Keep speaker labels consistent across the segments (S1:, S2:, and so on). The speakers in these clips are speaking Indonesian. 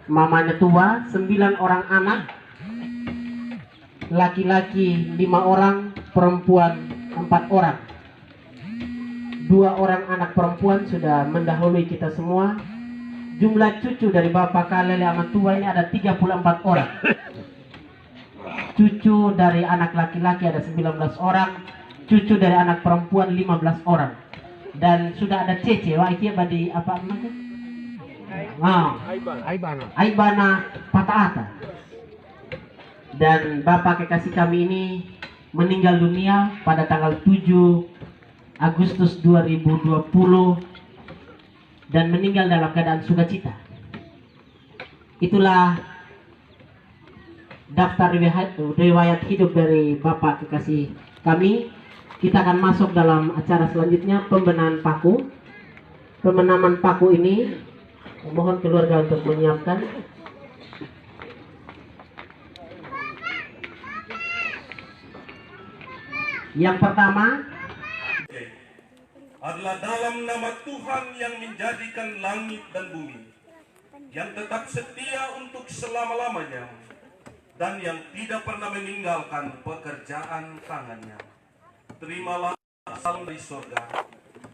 S1: mamanya tua, 9 orang anak, laki-laki 5 orang, perempuan 4 orang. 2 orang anak perempuan sudah mendahului kita semua. Jumlah cucu dari Bapak Kalele amat tua ini ada 34 orang. Cucu dari anak laki-laki ada 19 orang, cucu dari anak perempuan 15 orang. Dan sudah ada cece, wah iki badi apa namanya? Aibana Pataata. Dan Bapak kekasih kami ini meninggal dunia pada tanggal 7 Agustus 2020 dan meninggal dalam keadaan sukacita. Itulah daftar riwayat hidup dari Bapak kekasih kami. Kita akan masuk dalam acara selanjutnya, pembenahan paku. Pemenaman paku ini mohon keluarga untuk menyiapkan. Yang pertama
S2: adalah dalam nama Tuhan yang menjadikan langit dan bumi, yang tetap setia untuk selama-lamanya, dan yang tidak pernah meninggalkan pekerjaan tangannya. Terimalah salam dari surga,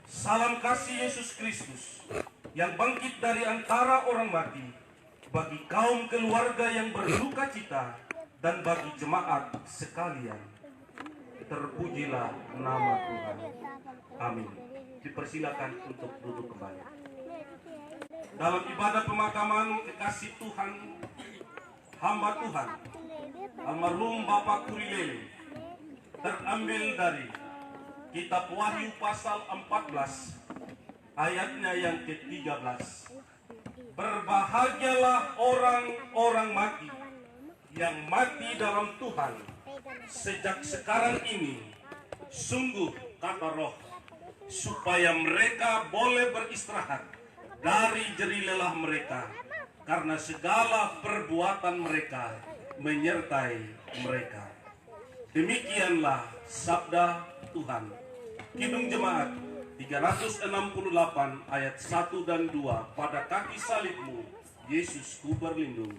S2: salam kasih Yesus Kristus yang bangkit dari antara orang mati, bagi kaum keluarga yang berduka cita dan bagi jemaat sekalian. Terpujilah nama Tuhan. Amin. Dipersilakan untuk duduk kembali. Dalam ibadah pemakaman kekasih Tuhan, hamba Tuhan almarhum Bapak Kurilele terambil dari Kitab Wahyu pasal 14 ayatnya yang ke-13. Berbahagialah orang-orang mati yang mati dalam Tuhan sejak sekarang ini, sungguh kata Roh, supaya mereka boleh beristirahat dari jerih lelah mereka, karena segala perbuatan mereka menyertai mereka. Demikianlah sabda Tuhan. Kidung Jemaat 368 ayat 1 dan 2. Pada kaki salibmu Yesus ku berlindung.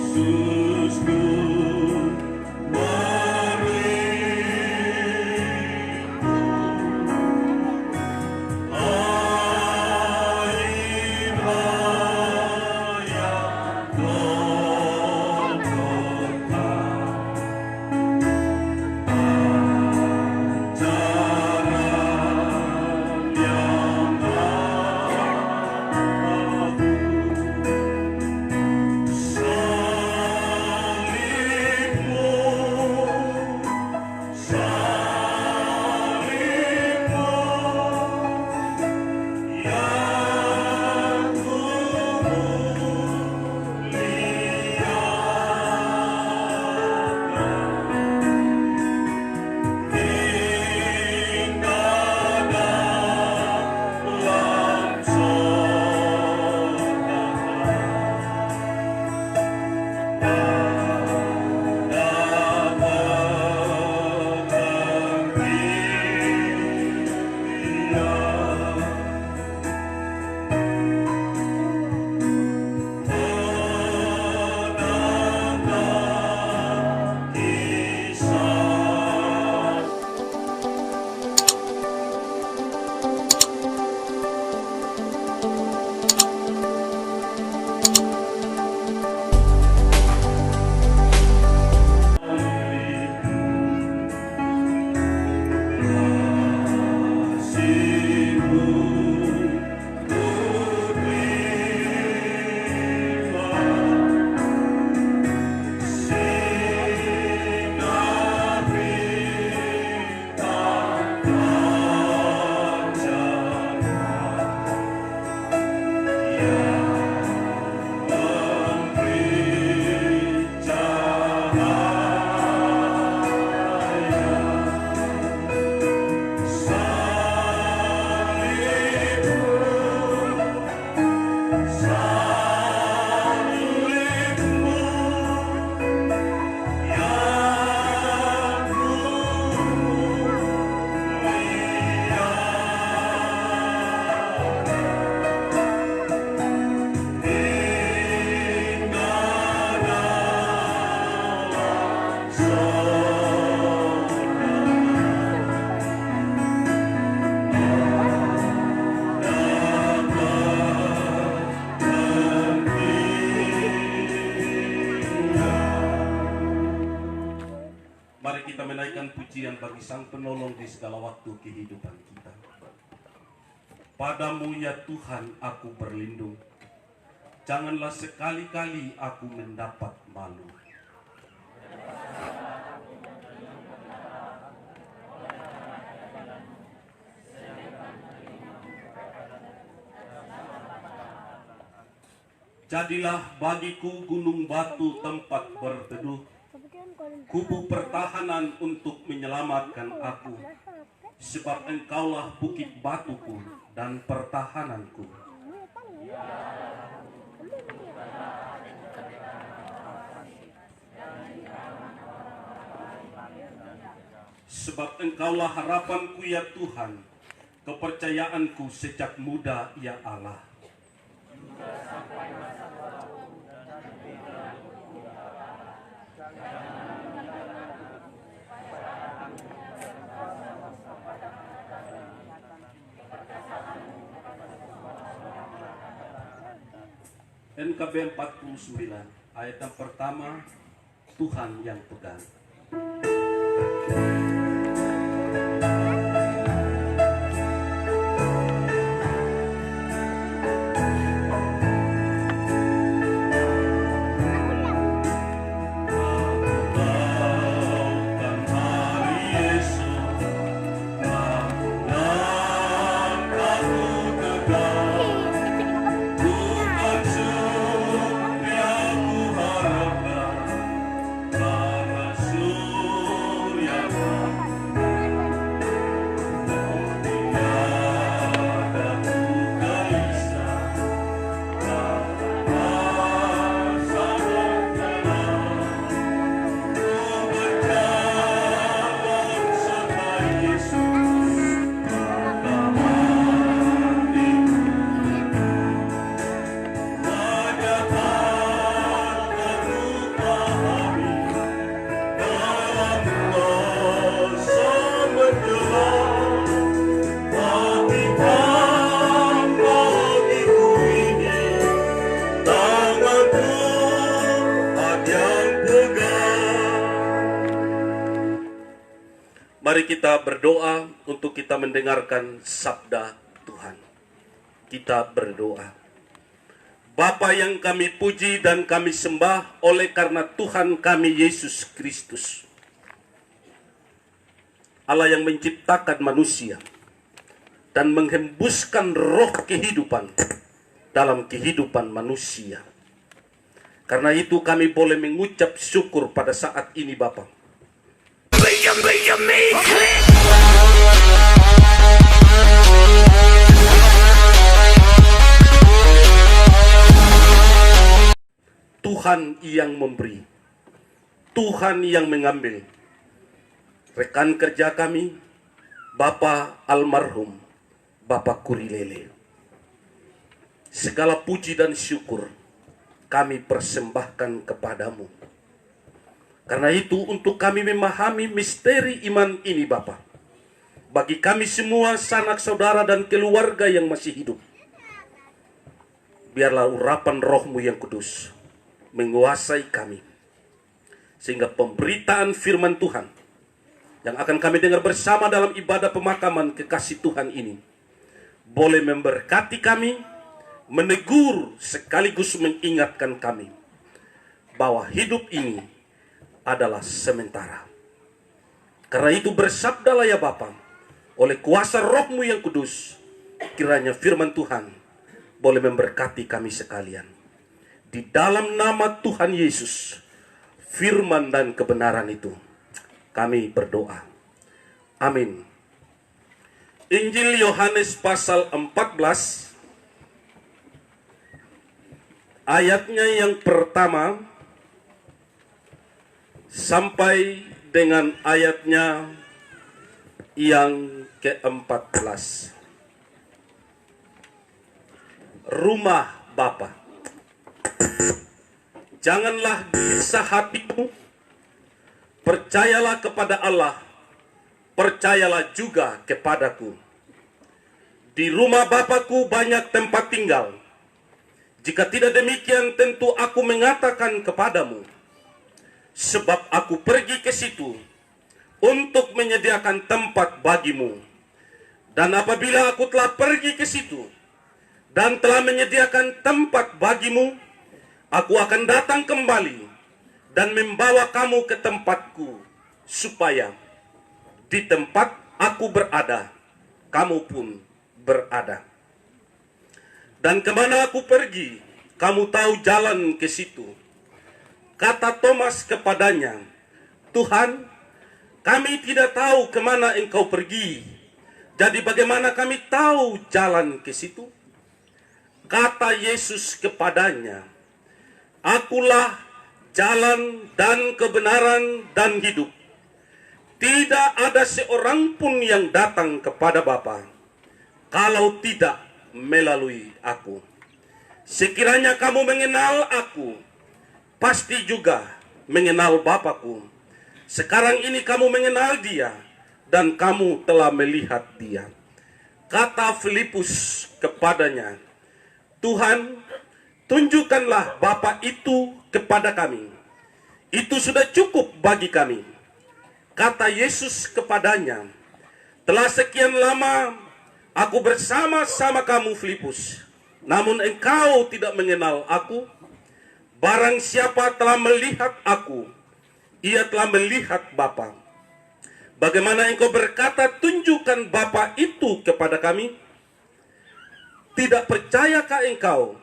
S2: Yesus Mari kita menaikkan pujian bagi Sang Penolong di segala waktu kehidupan kita. Padamu ya Tuhan aku berlindung, janganlah sekali-kali aku mendapat malu. Jadilah bagiku gunung batu tempat berteduh, kubu pertahanan untuk menyelamatkan aku, sebab Engkaulah bukit batuku dan pertahananku. Sebab Engkaulah harapanku ya Tuhan, kepercayaanku sejak muda ya Allah. NKB 49 ayat yang pertama, Tuhan yang pegang. Mari kita berdoa untuk kita mendengarkan sabda Tuhan. Kita berdoa. Bapa yang kami puji dan kami sembah oleh karena Tuhan kami Yesus Kristus, Allah yang menciptakan manusia dan menghembuskan roh kehidupan dalam kehidupan manusia. Karena itu kami boleh mengucap syukur pada saat ini Bapa. Tuhan yang memberi, Tuhan yang mengambil. Rekan kerja kami, Bapak almarhum, Bapak Kurilele. Segala puji dan syukur kami persembahkan kepadamu. Karena itu untuk kami memahami misteri iman ini Bapa, bagi kami semua sanak saudara dan keluarga yang masih hidup, biarlah urapan roh-Mu yang kudus menguasai kami, sehingga pemberitaan firman Tuhan yang akan kami dengar bersama dalam ibadah pemakaman kekasih Tuhan ini boleh memberkati kami, menegur sekaligus mengingatkan kami bahwa hidup ini adalah sementara. Karena itu bersabdalah ya Bapa, oleh kuasa roh-Mu yang kudus, kiranya firman Tuhan boleh memberkati kami sekalian. Di dalam nama Tuhan Yesus, firman dan kebenaran itu kami berdoa. Amin. Injil Yohanes pasal 14, ayatnya yang pertama sampai dengan ayatnya yang ke-14. Rumah Bapa. Janganlah gelisah hatimu, percayalah kepada Allah, percayalah juga kepadaku. Di rumah Bapakku banyak tempat tinggal. Jika tidak demikian, tentu aku mengatakan kepadamu. Sebab aku pergi ke situ untuk menyediakan tempat bagimu. Dan apabila aku telah pergi ke situ dan telah menyediakan tempat bagimu, aku akan datang kembali dan membawa kamu ke tempatku, supaya di tempat aku berada, kamu pun berada. Dan kemana aku pergi, kamu tahu jalan ke situ. Kata Thomas kepadanya, Tuhan, kami tidak tahu kemana engkau pergi. Jadi bagaimana kami tahu jalan ke situ? Kata Yesus kepadanya, Akulah jalan dan kebenaran dan hidup. Tidak ada seorang pun yang datang kepada Bapa kalau tidak melalui aku. Sekiranya kamu mengenal aku, pasti juga mengenal Bapakku. Sekarang ini kamu mengenal dia, dan kamu telah melihat dia. Kata Filipus kepadanya, Tuhan, tunjukkanlah Bapa itu kepada kami. Itu sudah cukup bagi kami. Kata Yesus kepadanya, telah sekian lama aku bersama-sama kamu, Filipus, namun engkau tidak mengenal aku. Barang siapa telah melihat aku, ia telah melihat Bapa. Bagaimana engkau berkata, tunjukkan Bapa itu kepada kami? Tidak percayakah engkau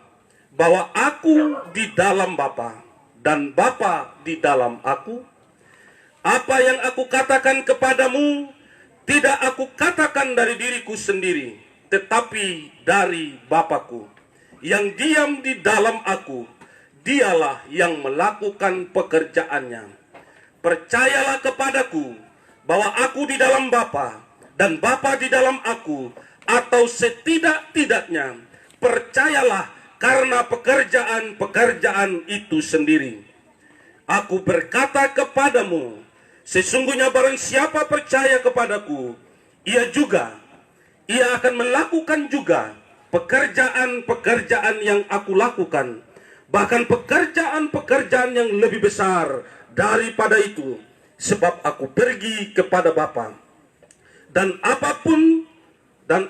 S2: bahwa aku di dalam Bapa dan Bapa di dalam aku? Apa yang aku katakan kepadamu, tidak aku katakan dari diriku sendiri, tetapi dari Bapakku. Yang diam di dalam aku, dialah yang melakukan pekerjaannya. Percayalah kepadaku, bahwa aku di dalam Bapa, dan Bapa di dalam aku, atau setidak-tidaknya, percayalah karena pekerjaan-pekerjaan itu sendiri. Aku berkata kepadamu, sesungguhnya barang siapa percaya kepadaku, ia akan melakukan juga pekerjaan-pekerjaan yang aku lakukan, bahkan pekerjaan-pekerjaan yang lebih besar daripada itu, sebab aku pergi kepada Bapa. Dan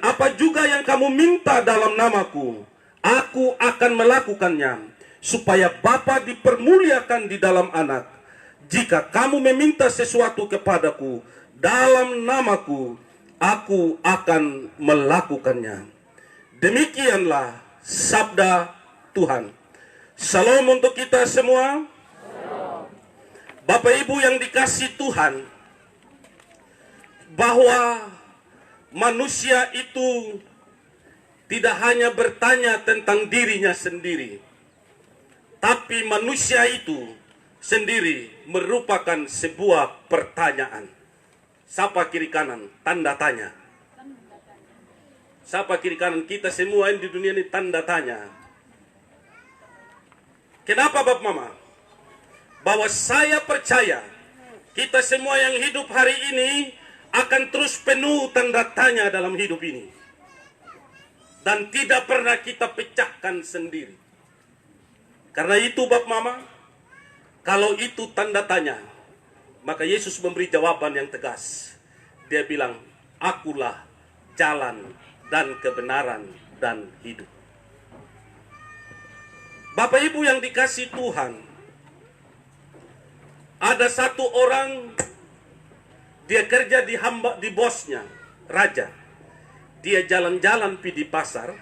S2: apa juga yang kamu minta dalam namaku, aku akan melakukannya, supaya Bapa dipermuliakan di dalam Anak. Jika kamu meminta sesuatu kepadaku dalam namaku, aku akan melakukannya. Demikianlah sabda Tuhan. Salam untuk kita semua. Bapak Ibu yang dikasihi Tuhan, bahwa manusia itu tidak hanya bertanya tentang dirinya sendiri, tapi manusia itu sendiri merupakan sebuah pertanyaan. Sapa kiri kanan, tanda tanya. Sapa kiri kanan, kita semua di dunia ini tanda tanya. Kenapa Bapak Mama? Bahwa saya percaya kita semua yang hidup hari ini akan terus penuh tanda tanya dalam hidup ini. Dan tidak pernah kita pecahkan sendiri. Karena itu Bapak Mama, kalau itu tanda tanya, maka Yesus memberi jawaban yang tegas. Dia bilang, akulah jalan dan kebenaran dan hidup. Bapak Ibu yang dikasihi Tuhan, ada satu orang, dia kerja di bosnya, raja. Dia jalan-jalan di pasar,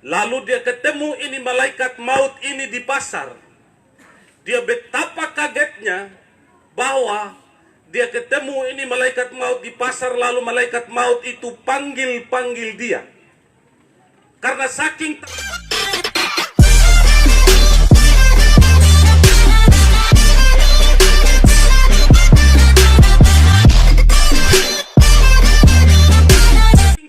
S2: lalu dia ketemu ini malaikat maut ini di pasar. Dia betapa kagetnya bahwa dia ketemu ini malaikat maut di pasar, lalu malaikat maut itu panggil dia. Karena saking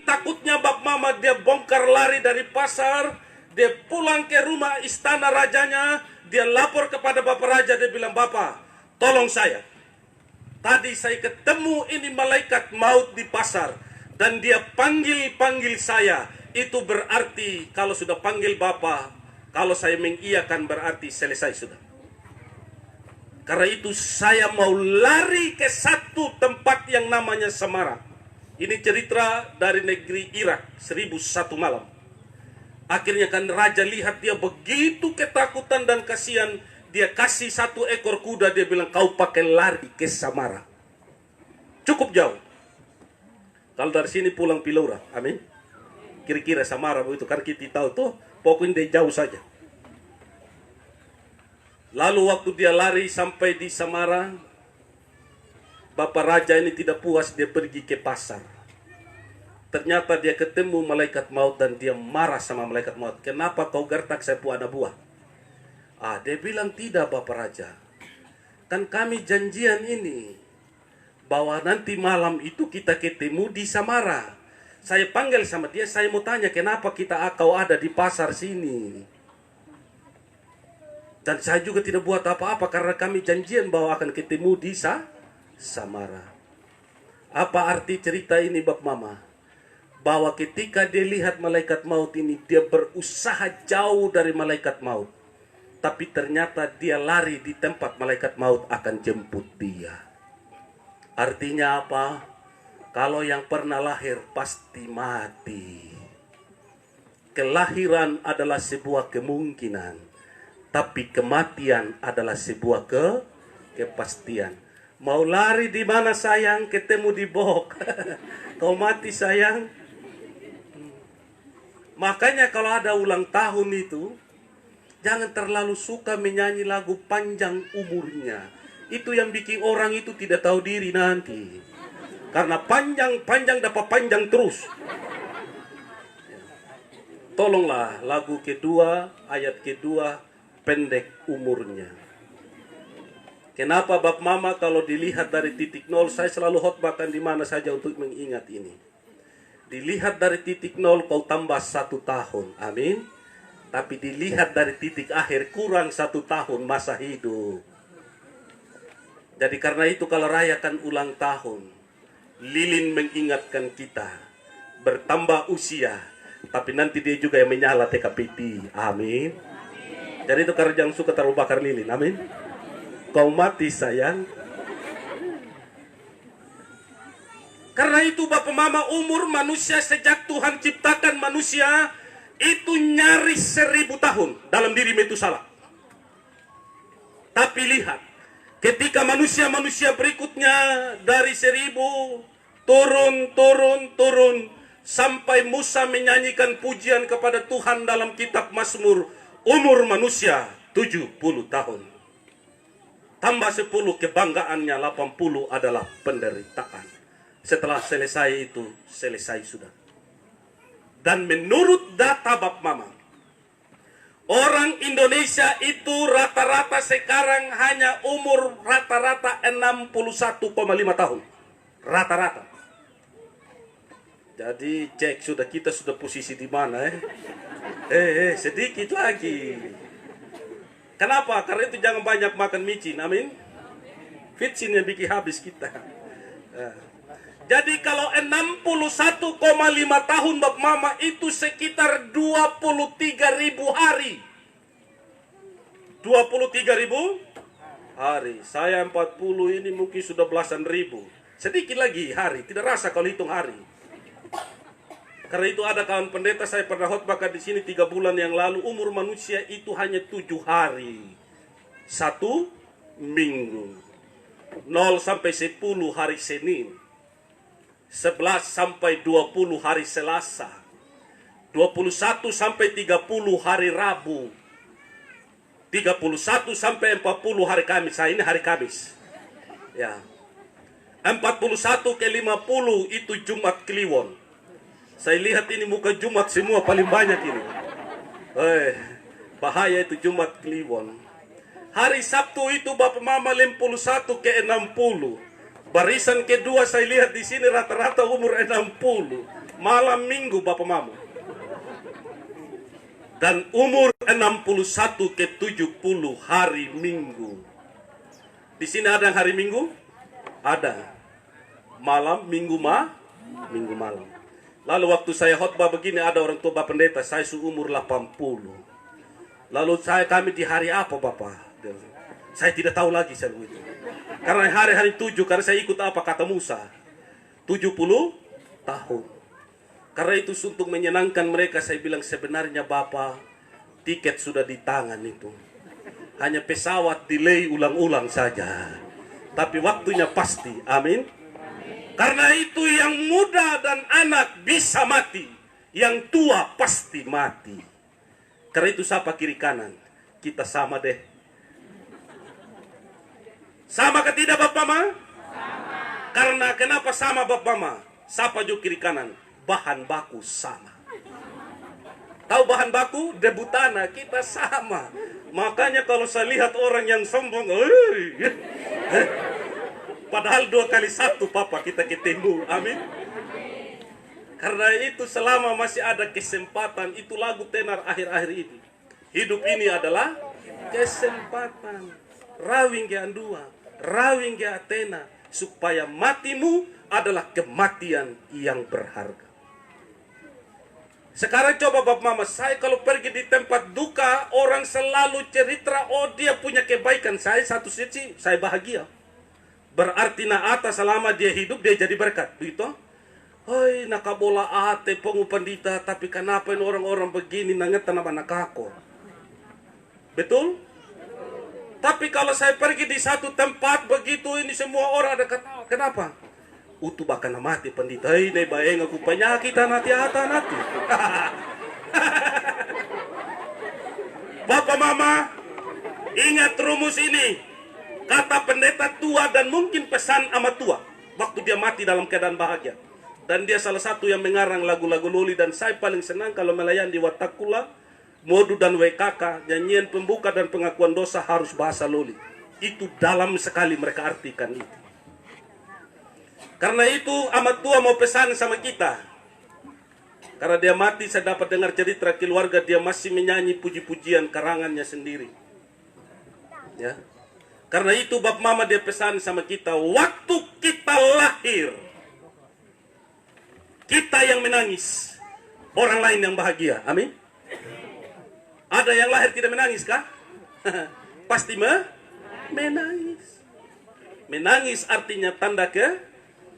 S2: takutnya Bap Mama, dia bongkar lari dari pasar, dia pulang ke rumah istana rajanya, dia lapor kepada Bapak Raja, dia bilang, Bapak, tolong saya. Tadi saya ketemu ini malaikat maut di pasar, dan dia panggil saya. Itu berarti kalau sudah panggil Bapak, kalau saya mengiyakan berarti selesai sudah. Karena itu saya mau lari ke satu tempat yang namanya Samara. Ini cerita dari negeri Irak, 1001 malam. Akhirnya kan raja lihat dia begitu ketakutan dan kasihan. Dia kasih 1 ekor kuda, dia bilang kau pakai lari ke Samara. Cukup jauh. Kalau dari sini pulang Pilora, amin. Kira-kira Samara begitu, karena kita tahu tuh pokoknya dia jauh saja. Lalu waktu dia lari sampai di Samara, Bapak Raja ini tidak puas, dia pergi ke pasar. Ternyata dia ketemu malaikat maut dan dia marah sama malaikat maut. Kenapa kau gertak saya pu anak buah? Dia bilang tidak Bapak Raja. Kan kami janjian ini, bahwa nanti malam itu kita ketemu di Samara. Saya panggil sama dia, saya mau tanya kenapa kau ada di pasar sini. Dan saya juga tidak buat apa-apa karena kami janjian bahwa akan ketemu di Samara. Apa arti cerita ini Bapak Mama? Bahwa ketika dia lihat malaikat maut ini, dia berusaha jauh dari malaikat maut. Tapi ternyata dia lari di tempat malaikat maut akan jemput dia. Artinya apa? Kalau yang pernah lahir pasti mati. Kelahiran adalah sebuah kemungkinan. Tapi kematian adalah sebuah kepastian. Mau lari di mana sayang? Ketemu di bok. Kau mati sayang. Makanya kalau ada ulang tahun itu, jangan terlalu suka menyanyi lagu panjang umurnya. Itu yang bikin orang itu tidak tahu diri nanti. Karena panjang dapat panjang terus. Tolonglah lagu kedua, ayat kedua, pendek umurnya. Kenapa Bapak Mama kalau dilihat dari titik nol, saya selalu khotbahkan di mana saja untuk mengingat ini. Dilihat dari titik nol kau tambah 1 tahun, amin. Tapi dilihat dari titik akhir kurang 1 tahun masa hidup. Jadi karena itu kalau rayakan ulang tahun, lilin mengingatkan kita bertambah usia, tapi nanti dia juga yang menyala TKPT, amin. Jadi itu karena jangan suka terlalu bakar lilin, amin. Kau mati sayang. Karena itu Bapak Mama, umur manusia sejak Tuhan ciptakan manusia itu nyaris 1000 tahun dalam diri Metusala. Tapi lihat, ketika manusia-manusia berikutnya dari 1000 turun sampai Musa menyanyikan pujian kepada Tuhan dalam kitab Mazmur. Umur manusia 70 tahun. Tambah 10 kebanggaannya, 80 adalah penderitaan. Setelah selesai itu, selesai sudah. Dan menurut data Bapak Mama, orang Indonesia itu rata-rata sekarang hanya umur rata-rata 61,5 tahun. Rata-rata. Jadi cek sudah kita sudah posisi di mana sedikit lagi. Kenapa? Karena itu jangan banyak makan micin, amin. Vitsin yang bikin habis kita. Jadi kalau 61,5 tahun Bapak Mama itu sekitar 23.000 hari. 23.000 hari. Saya 40 ini mungkin sudah belasan ribu. Sedikit lagi hari, tidak rasa kalau hitung hari. Karena itu ada kawan pendeta saya pernah khotbahkan di sini 3 bulan yang lalu, umur manusia itu hanya 7 hari. 1 minggu. 0 sampai 10 hari Senin. 11 sampai 20 hari Selasa. 21 sampai 30 hari Rabu. 31 sampai 40 hari Kamis. Ini hari Kamis. Ya. 41 ke 50 itu Jumat Kliwon. Saya lihat ini muka Jumat semua paling banyak ini. Bahaya itu Jumat Kliwon. Hari Sabtu itu Bapak Mama 51 ke 60. Barisan kedua saya lihat di sini rata-rata umur 60. Malam Minggu Bapak Mama. Dan umur 61 ke 70 hari Minggu. Di sini ada yang hari Minggu? Ada. Malam Minggu Minggu malam. Lalu waktu saya khotbah begini ada orang tua Bapak Pendeta, saya seumur 80. Lalu kami di hari apa Bapak? Saya tidak tahu lagi saya itu. Karena hari-hari 7, karena saya ikut apa kata Musa. 70 tahun. Karena itu untuk menyenangkan mereka, saya bilang sebenarnya Bapak, tiket sudah di tangan itu. Hanya pesawat delay ulang-ulang saja. Tapi waktunya pasti. Amin. Karena itu yang muda dan anak bisa mati. Yang tua pasti mati. Karena itu siapa kiri kanan? Kita sama deh. Sama ke tidak Bapak Ma? Sama. Karena kenapa sama Bapak Ma? Siapa juga kiri kanan? Bahan baku sama. Tahu bahan baku? Debutana, kita sama. Makanya kalau saya lihat orang yang sombong, padahal 2 kali 1 Papa kita ketemu. Amin. Karena itu selama masih ada kesempatan, itu lagu tenar akhir-akhir ini. Hidup ini adalah kesempatan. Rawing ke andua, rawing ke Athena, supaya matimu adalah kematian yang berharga. Sekarang coba Bapak Mama, saya kalau pergi di tempat duka, orang selalu cerita, oh dia punya kebaikan. Saya satu sisi, saya bahagia. Berarti naata selama dia hidup, dia jadi berkat. Begitu? Hei, nakabola ate pengupandita, tapi kenapa ini orang-orang begini nangetan nama nakako? Betul? Tapi kalau saya pergi di satu tempat begitu, ini semua orang ada ketawa. Kenapa? Utu bakal mati pandita. Hei, ne bayang aku penyakit nanti ata nanti. Bapak Mama, ingat rumus ini. Kata pendeta tua dan mungkin pesan amat tua. Waktu dia mati dalam keadaan bahagia. Dan dia salah satu yang mengarang lagu-lagu Luli. Dan saya paling senang kalau melayani di Watakula, Modu dan WKK, nyanyian pembuka dan pengakuan dosa harus bahasa Luli. Itu dalam sekali mereka artikan itu. Karena itu amat tua mau pesan sama kita. Karena dia mati, saya dapat dengar cerita keluarga dia masih menyanyi puji-pujian karangannya sendiri. Ya. Karena itu Bapak Mama dia pesan sama kita, waktu kita lahir, kita yang menangis, orang lain yang bahagia. Amin. Ada yang lahir tidak menangis kah? Pasti menangis. Menangis artinya tanda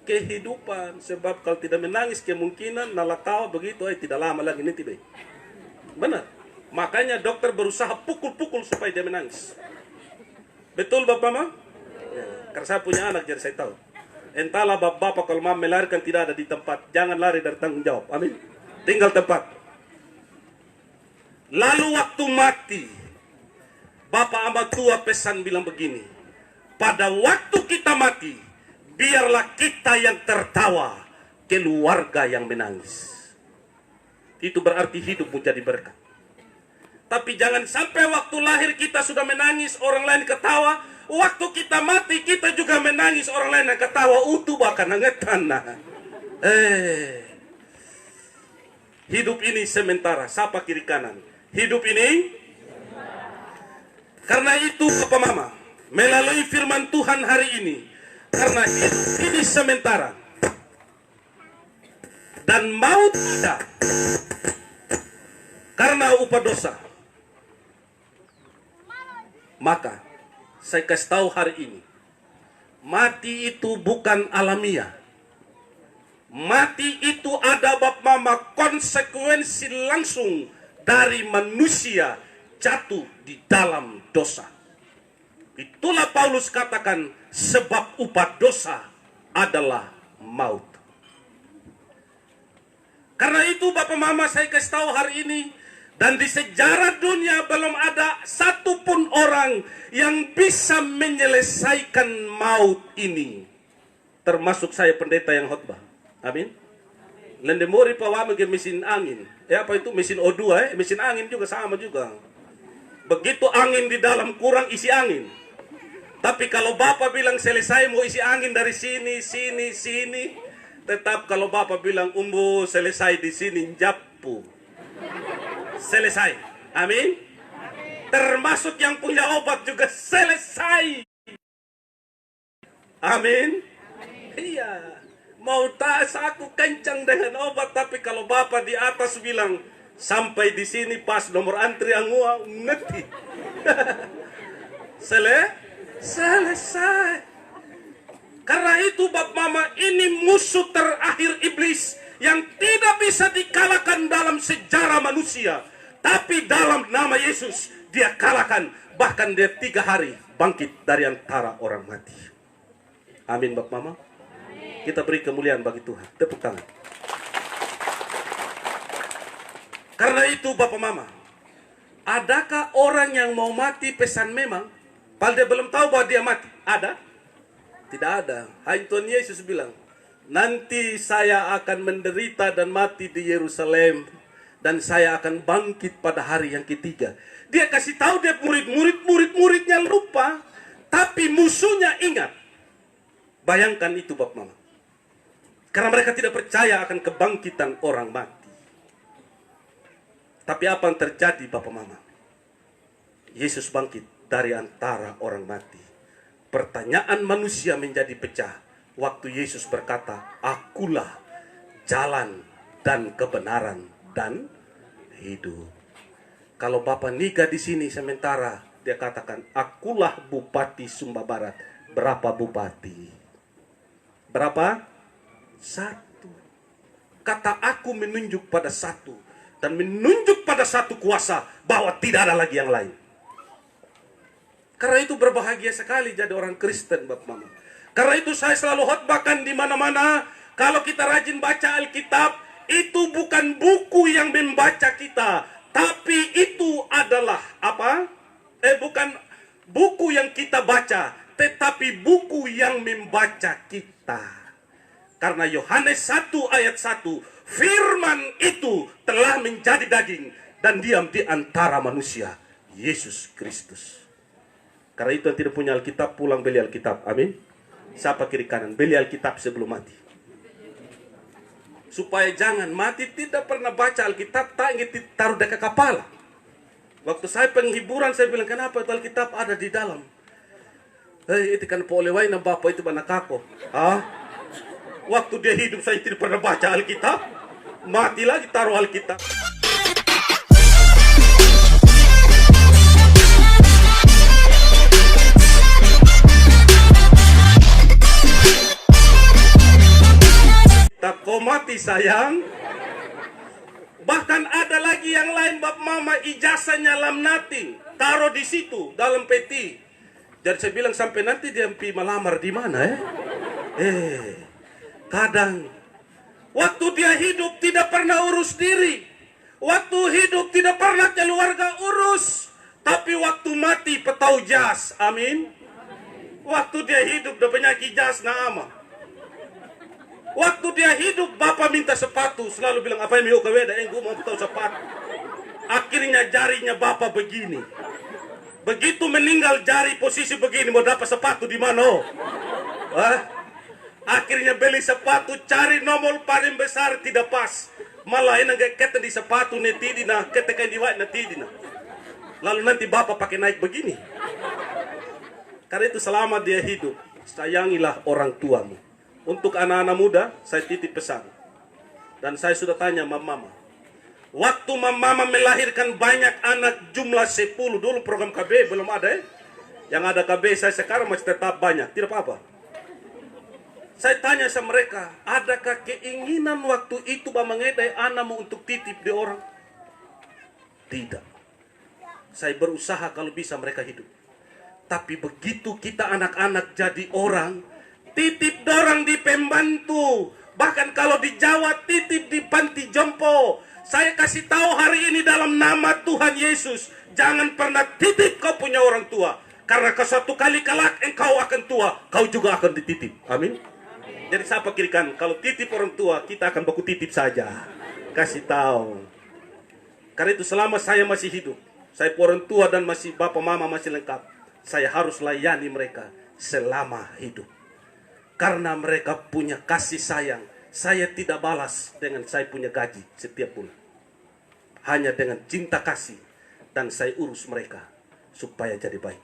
S2: kehidupan. Sebab kalau tidak menangis kemungkinan nalakaw begitu, tidak lama lagi nanti deh. Benar. Makanya dokter berusaha pukul-pukul supaya dia menangis. Betul Bapak Ma? Ya, karena saya punya anak jadi saya tahu. Entahlah bapak kalau mau melarikan tidak ada di tempat, jangan lari dari tanggung jawab. Amin. Tinggal tempat. Lalu waktu mati, Bapak amat tua pesan bilang begini, pada waktu kita mati, biarlah kita yang tertawa, keluarga yang menangis. Itu berarti hidup menjadi berkat. Tapi jangan sampai waktu lahir kita sudah menangis, orang lain ketawa. Waktu kita mati, kita juga menangis, orang lain yang ketawa. Utuh bahkan nangetan. Hidup ini sementara. Sapa kiri kanan. Hidup ini. Karena itu Bapak Mama, melalui firman Tuhan hari ini, karena hidup ini sementara dan maut tidak, karena upah dosa, maka saya kasih tahu hari ini, mati itu bukan alamiah. Mati itu ada Bapak Mama konsekuensi langsung dari manusia jatuh di dalam dosa. Itulah Paulus katakan, sebab upah dosa adalah maut. Karena itu Bapak Mama saya kasih tahu hari ini, dan di sejarah dunia belum ada satupun orang yang bisa menyelesaikan maut ini. Termasuk saya pendeta yang khotbah. Amin. Lendemori pawame ke mesin angin. Apa itu mesin O2 mesin angin juga sama juga. Begitu angin di dalam kurang isi angin. Tapi kalau Bapak bilang selesai mau isi angin dari sini, sini, sini. Tetap kalau Bapak bilang umbu selesai di sini, japu. Selesai. Amin. Termasuk yang punya obat juga selesai. Amin. Iya. Mau tas aku kencang dengan obat, tapi kalau Bapak di atas bilang sampai di sini pas nomor antri angua ngerti. selesai. Karena itu Bapak Mama, ini musuh terakhir iblis yang tidak bisa dikalahkan dalam sejarah manusia. Tapi dalam nama Yesus dia kalahkan. Bahkan dia 3 hari bangkit dari antara orang mati. Amin Bapak Mama. Kita beri kemuliaan bagi Tuhan. Tepuk tangan. Karena itu Bapak Mama, adakah orang yang mau mati pesan memang? Padahal dia belum tahu bahwa dia mati. Ada? Tidak ada. Hai Tuhan Yesus bilang, nanti saya akan menderita dan mati di Yerusalem, dan saya akan bangkit pada hari yang ketiga. Dia kasih tahu dia muridnya lupa, tapi musuhnya ingat. Bayangkan itu Bapak Mama. Karena mereka tidak percaya akan kebangkitan orang mati. Tapi apa yang terjadi Bapak Mama? Yesus bangkit dari antara orang mati. Pertanyaan manusia menjadi pecah waktu Yesus berkata, akulah jalan dan kebenaran dan hidup. Kalau Bapak Niga di sini sementara dia katakan, akulah Bupati Sumba Barat. Berapa bupati? Berapa? 1. Kata aku menunjuk pada 1 dan menunjuk pada 1 kuasa bahwa tidak ada lagi yang lain. Karena itu berbahagia sekali jadi orang Kristen Bapak Mama. Karena itu saya selalu khotbahkan di mana-mana, kalau kita rajin baca Alkitab, itu bukan buku yang membaca kita, tapi itu adalah apa? Bukan buku yang kita baca, tetapi buku yang membaca kita. Karena Yohanes 1 ayat 1, firman itu telah menjadi daging dan diam di antara manusia, Yesus Kristus. Karena itu yang tidak punya Alkitab, pulang beli Alkitab. Amin. Siapa kiri kanan, beli Alkitab sebelum mati. Supaya jangan mati tidak pernah baca Alkitab, tak ingin taruh dekat kepala. Waktu saya penghiburan, saya bilang, kenapa itu Alkitab ada di dalam? Itu kan polewai na bapak itu banak ako. Waktu dia hidup saya tidak pernah baca Alkitab, mati lagi taruh Alkitab. Tak kau mati sayang. Bahkan ada lagi yang lain Bapak Mama, ijazahnya lamnating, taruh di situ dalam peti. Jadi saya bilang sampai nanti dia pergi melamar di mana kadang waktu dia hidup tidak pernah urus diri. Waktu hidup tidak pernah keluarga urus. Tapi waktu mati petau jas. Amin. Waktu dia hidup dia penyakit jas nama. Waktu dia hidup bapak minta sepatu, selalu bilang apa yang mau kaweda, gue mau tahu sepatu. Akhirnya jarinya bapak begini. Begitu meninggal jari posisi begini, mau dapat sepatu di mana? Akhirnya beli sepatu, cari nomor paling besar tidak pas. Malah ini nggak kete di sepatu netidina, kete kain diwat netidina. Lalu nanti bapak pakai naik begini. Karena itu selama dia hidup, sayangilah orang tuamu. Untuk anak-anak muda, saya titip pesan. Dan saya sudah tanya mama. Waktu mama melahirkan banyak anak jumlah 10, dulu program KB belum ada Yang ada KB saya sekarang masih tetap banyak, tidak apa-apa. Saya tanya sama mereka, adakah keinginan waktu itu mengedai anakmu untuk titip di orang? Tidak. Saya berusaha kalau bisa mereka hidup. Tapi begitu kita anak-anak jadi orang, titip dorang di pembantu. Bahkan kalau di Jawa titip di panti jompo. Saya kasih tahu hari ini dalam nama Tuhan Yesus, jangan pernah titip kau punya orang tua. Karena ke suatu kali kelak engkau akan tua, kau juga akan dititip. Amin. Jadi saya pikirkan, kalau titip orang tua, kita akan baku titip saja. Kasih tahu. Karena itu selama saya masih hidup, saya orang tua dan masih bapak mama masih lengkap, saya harus layani mereka selama hidup. Karena mereka punya kasih sayang. Saya tidak balas dengan saya punya gaji setiap bulan. Hanya dengan cinta kasih. Dan saya urus mereka supaya jadi baik.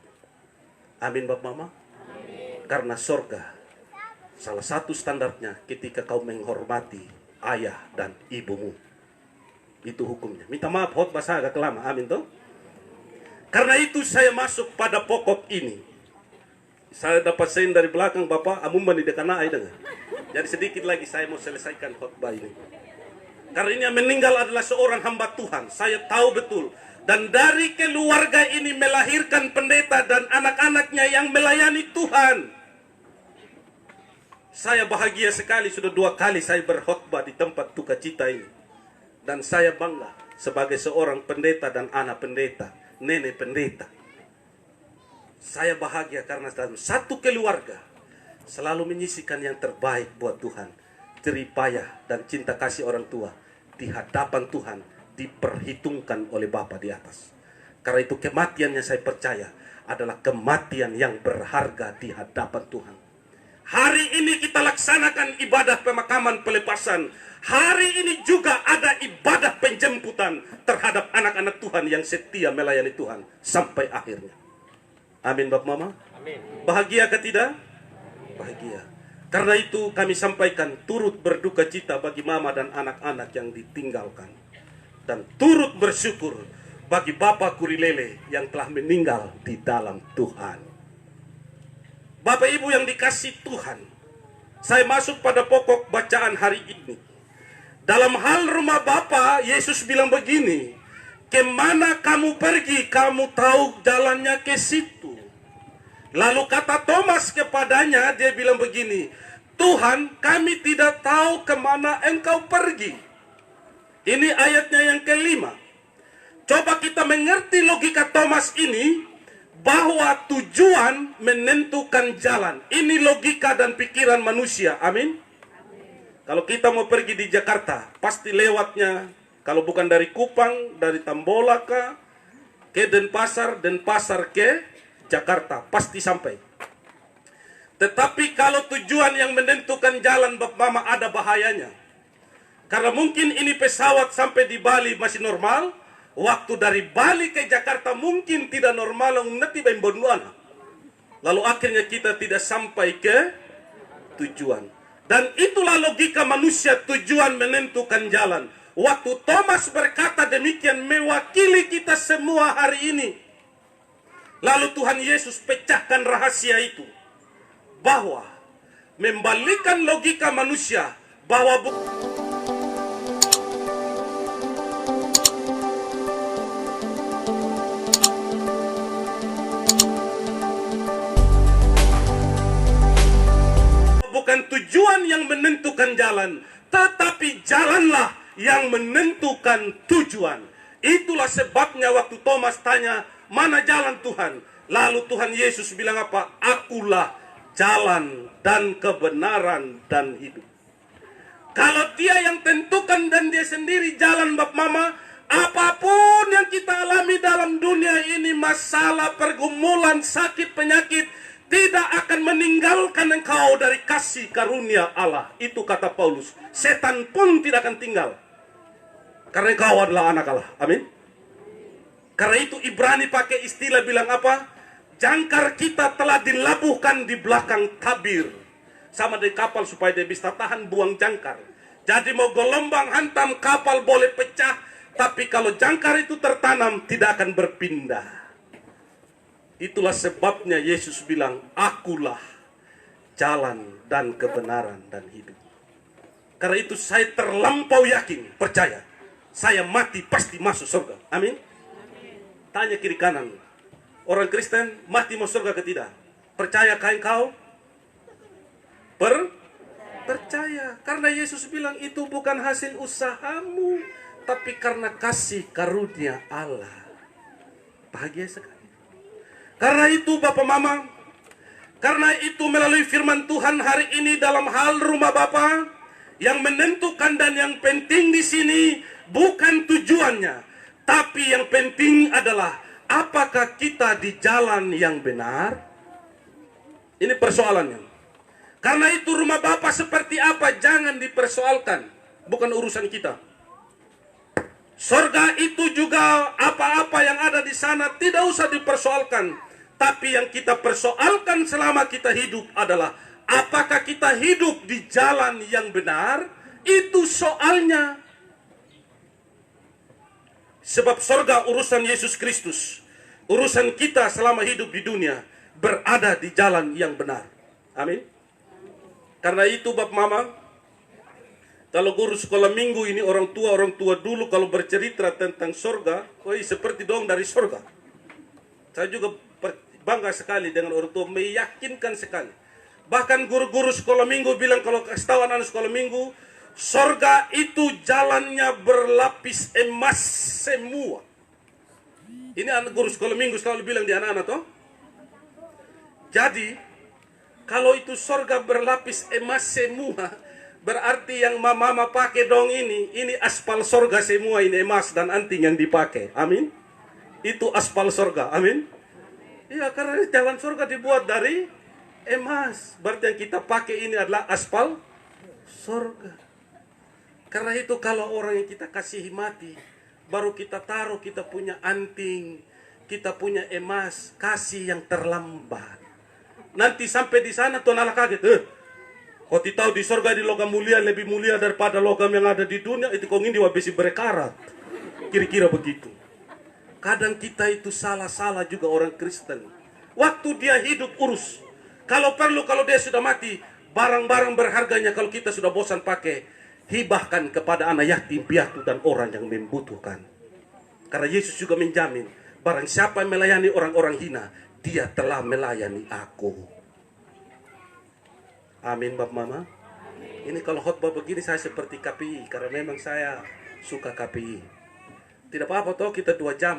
S2: Amin Bapak Mama. Amin. Karena surga, salah satu standarnya ketika kau menghormati ayah dan ibumu. Itu hukumnya. Minta maaf khotbah saya agak lama. Amin toh. Karena itu saya masuk pada pokok ini. Saya dapat sein dari belakang Bapak, amun di dekana ai dengar. Jadi sedikit lagi saya mau selesaikan khotbah ini. Karena ini yang meninggal adalah seorang hamba Tuhan. Saya tahu betul. Dan dari keluarga ini melahirkan pendeta dan anak-anaknya yang melayani Tuhan. Saya bahagia sekali, sudah 2 kali saya berkhotbah di tempat duka cita ini. Dan saya bangga sebagai seorang pendeta dan anak pendeta, nenek pendeta. Saya bahagia karena dalam satu keluarga selalu menyisikan yang terbaik buat Tuhan. Jerih payah dan cinta kasih orang tua di hadapan Tuhan diperhitungkan oleh Bapa di atas. Karena itu kematiannya saya percaya adalah kematian yang berharga di hadapan Tuhan. Hari ini kita laksanakan ibadah pemakaman pelepasan. Hari ini juga ada ibadah penjemputan terhadap anak-anak Tuhan yang setia melayani Tuhan sampai akhirnya. Amin Bapak Mama.
S3: Amin.
S2: Bahagia ke tidak? Bahagia. Karena itu kami sampaikan turut berduka cita bagi mama dan anak-anak yang ditinggalkan. Dan turut bersyukur bagi Bapak Kurilele yang telah meninggal di dalam Tuhan. Bapak Ibu yang dikasih Tuhan, saya masuk pada pokok bacaan hari ini. Dalam hal rumah Bapa, Yesus bilang begini, kemana kamu pergi, kamu tahu jalannya ke situ. Lalu kata Thomas kepadanya, dia bilang begini, Tuhan, kami tidak tahu kemana engkau pergi. Ini ayatnya yang kelima. Coba kita mengerti logika Thomas ini, bahwa tujuan menentukan jalan. Ini logika dan pikiran manusia. Amin. Kalau kita mau pergi di Jakarta, pasti lewatnya, kalau bukan dari Kupang, dari Tambolaka ke Denpasar ke Jakarta, pasti sampai. Tetapi kalau tujuan yang menentukan jalan Bapak Mama ada bahayanya. Karena mungkin ini pesawat sampai di Bali masih normal, waktu dari Bali ke Jakarta mungkin tidak normal, nanti bembonuana. Lalu akhirnya kita tidak sampai ke tujuan. Dan itulah logika manusia, tujuan menentukan jalan. Waktu Thomas berkata demikian mewakili kita semua hari ini. Lalu Tuhan Yesus pecahkan rahasia itu. Bahwa membalikan logika manusia, bahwa bukan tujuan yang menentukan jalan, tetapi jalanlah yang menentukan tujuan. Itulah sebabnya waktu Thomas tanya, mana jalan Tuhan? Lalu Tuhan Yesus bilang apa? Akulah jalan dan kebenaran dan hidup. Kalau dia yang tentukan dan dia sendiri jalan Bapak Mama, apapun yang kita alami dalam dunia ini, masalah, pergumulan, sakit, penyakit, tidak akan meninggalkan engkau dari kasih karunia Allah. Itu kata Paulus. Setan pun tidak akan tinggal. Karena engkau adalah anak Allah. Amin. Karena itu Ibrani pakai istilah bilang apa? Jangkar kita telah dilabuhkan di belakang tabir. Sama dengan kapal supaya dia bisa tahan buang jangkar. Jadi mau gelombang hantam kapal boleh pecah. Tapi kalau jangkar itu tertanam tidak akan berpindah. Itulah sebabnya Yesus bilang, akulah jalan dan kebenaran dan hidup. Karena itu saya terlampau yakin, percaya. Saya mati pasti masuk surga. Amin. Tanya kiri kanan. Orang Kristen mati masuk surga ke tidak? Percayakah engkau? Percaya. Karena Yesus bilang itu bukan hasil usahamu, tapi karena kasih karunia Allah. Bahagia sekali. Karena itu Bapak Mama, karena itu melalui firman Tuhan hari ini dalam hal rumah Bapa, yang menentukan dan yang penting di sini bukan tujuannya, tapi yang penting adalah apakah kita di jalan yang benar? Ini persoalannya. Karena itu rumah Bapa seperti apa jangan dipersoalkan, bukan urusan kita. Surga itu juga apa-apa yang ada di sana tidak usah dipersoalkan. Tapi yang kita persoalkan selama kita hidup adalah apakah kita hidup di jalan yang benar? Itu soalnya. Sebab surga urusan Yesus Kristus. urusan kita selama hidup di dunia berada di jalan yang benar. Amin. Karena itu Bapak Mama, kalau guru sekolah minggu ini orang tua dulu kalau bercerita tentang surga, seperti dong dari surga. Saya juga bangga sekali dengan orang tua, meyakinkan sekali. Bahkan guru-guru sekolah minggu bilang kalau kasih tahu anak sekolah minggu, surga itu jalannya berlapis emas semua. Ini anak guru sekolah minggu selalu bilang di anak-anak toh. Jadi kalau itu surga berlapis emas semua, berarti yang mama pakai dong ini aspal surga semua, ini emas dan anting yang dipakai. Amin. Itu aspal surga. Amin. Iya, karena jalan surga dibuat dari emas. Berarti yang kita pakai ini adalah aspal surga. Karena itu kalau orang yang kita kasihi mati, baru kita taruh kita punya anting, kita punya emas, kasih yang terlambat. Nanti sampai di sana tuan Allah kaget. Kau tahu di surga di logam mulia lebih mulia daripada logam yang ada di dunia, itu kau ingin diwabisi berkarat. Kira-kira begitu. Kadang kita itu salah-salah juga orang Kristen. Waktu dia hidup urus. Kalau perlu, kalau dia sudah mati, barang-barang berharganya kalau kita sudah bosan pakai, hibahkan kepada anak yatim piatu dan orang yang membutuhkan. Karena Yesus juga menjamin, barang siapa yang melayani orang-orang hina, dia telah melayani aku. Amin Bapak Mama. Ini kalau khotbah begini saya seperti KPI, karena memang saya suka KPI. Tidak apa-apa toh kita 2 jam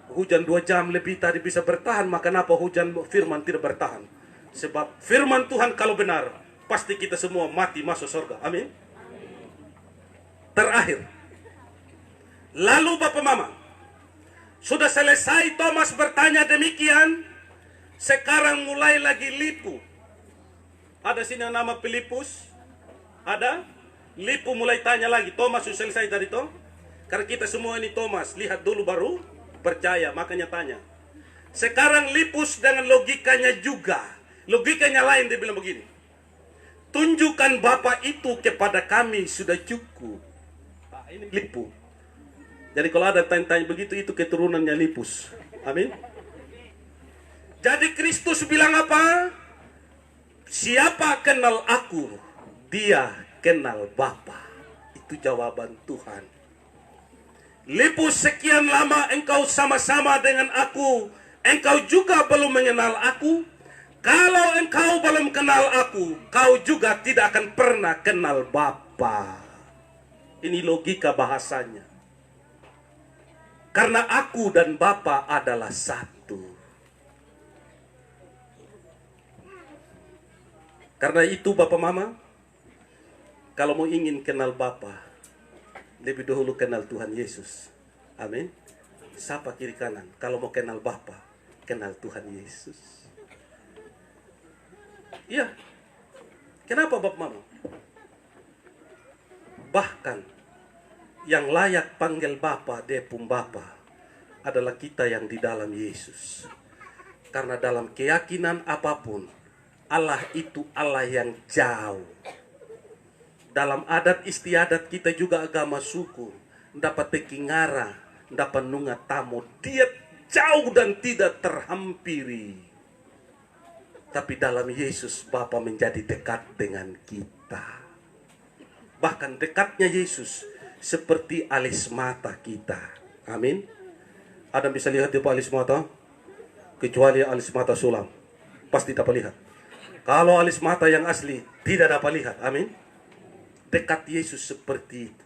S2: Hujan 2 jam lebih tadi bisa bertahan, maka kenapa hujan firman tidak bertahan? Sebab firman Tuhan kalau benar, pasti kita semua mati masuk surga. Amin. Terakhir, lalu Bapak Mama, sudah selesai Thomas bertanya demikian, sekarang mulai lagi lipu. Ada sini yang nama Filipus, ada lipu mulai tanya lagi. Thomas sudah selesai tadi toh. Karena kita semua ini Thomas, lihat dulu baru percaya, makanya tanya. Sekarang Lipus dengan logikanya juga. Logikanya lain, dia bilang begini. Tunjukkan Bapa itu kepada kami sudah cukup. Nah, ini Lipu. Jadi kalau ada tanya-tanya begitu, itu keturunannya Lipus. Amin. Jadi Kristus bilang apa? Siapa kenal aku, dia kenal Bapa. Itu jawaban Tuhan. Lipus, sekian lama engkau sama-sama dengan aku, engkau juga belum mengenal aku. Kalau engkau belum kenal aku, kau juga tidak akan pernah kenal Bapa. Ini logika bahasanya. Karena aku dan Bapa adalah satu. Karena itu Bapak Mama, kalau mau ingin kenal Bapa, lebih dahulu kenal Tuhan Yesus. Amin. Sapa kiri kanan. Kalau mau kenal Bapa, kenal Tuhan Yesus. Iya. Kenapa Bapak Mama? Bahkan yang layak panggil Bapa, Depum Bapa, adalah kita yang di dalam Yesus. Karena dalam keyakinan apapun, Allah itu Allah yang jauh. Dalam adat istiadat kita juga agama suku, dapat tekingara, dapat nunga tamu, dia jauh dan tidak terhampiri. Tapi dalam Yesus Bapa menjadi dekat dengan kita. Bahkan dekatnya Yesus seperti alis mata kita. Amin. Ada bisa lihat di alis mata? Kecuali alis mata sulam, pasti dapat lihat. Kalau alis mata yang asli tidak dapat lihat. Amin. Dekat Yesus seperti itu.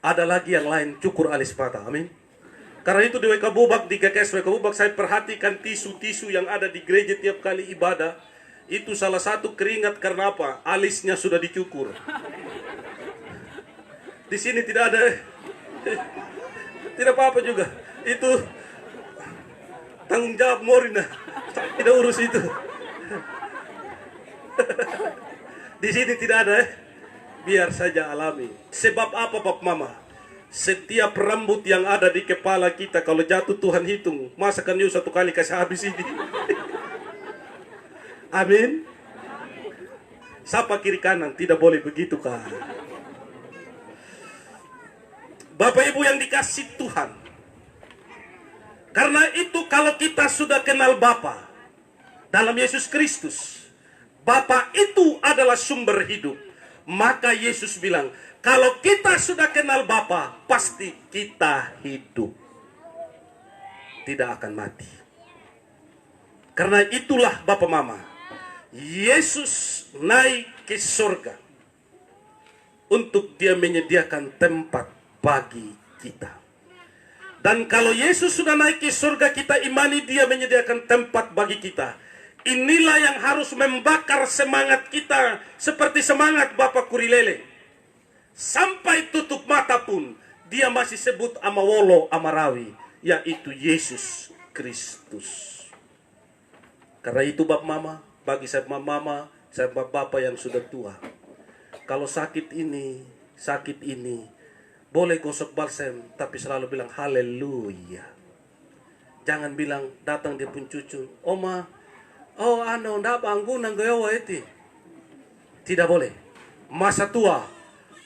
S2: Ada lagi yang lain, cukur alis mata. Amin. Karena itu di WK Bubak, di KKS WK Bubak, saya perhatikan tisu-tisu yang ada di gereja tiap kali ibadah. Itu salah satu keringat karena apa? Alisnya sudah dicukur. Di sini tidak ada, tidak apa-apa juga. Itu tanggung jawab Morina. Tidak urus itu. Di sini tidak ada. Biar saja alami. Sebab apa Bapak Mama? Setiap rambut yang ada di kepala kita, kalau jatuh Tuhan hitung. Masa kan you 1 kali kasih habis ini? Amin. Sapa kiri kanan, tidak boleh begitu kan? Bapak Ibu yang dikasih Tuhan, Karena itu kalau kita sudah kenal Bapa dalam Yesus Kristus, Bapa itu adalah sumber hidup, maka Yesus bilang, kalau kita sudah kenal Bapa, pasti kita hidup, tidak akan mati. Karena itulah Bapa Mama, Yesus naik ke surga untuk dia menyediakan tempat bagi kita. Dan kalau Yesus sudah naik ke surga, kita imani dia menyediakan tempat bagi kita. Inilah yang harus membakar semangat kita seperti semangat Bapak Kurilele. Sampai tutup mata pun dia masih sebut Amawolo Amarawi, yaitu Yesus Kristus. Karena itu Bapak Mama, bagi saya Mama, saya Bapak yang sudah tua, kalau sakit ini, boleh gosok balsem, tapi selalu bilang haleluya. Jangan bilang datang dia pun cucu, Oma, ndak bangun goyawa itu. Tidak boleh. Masa tua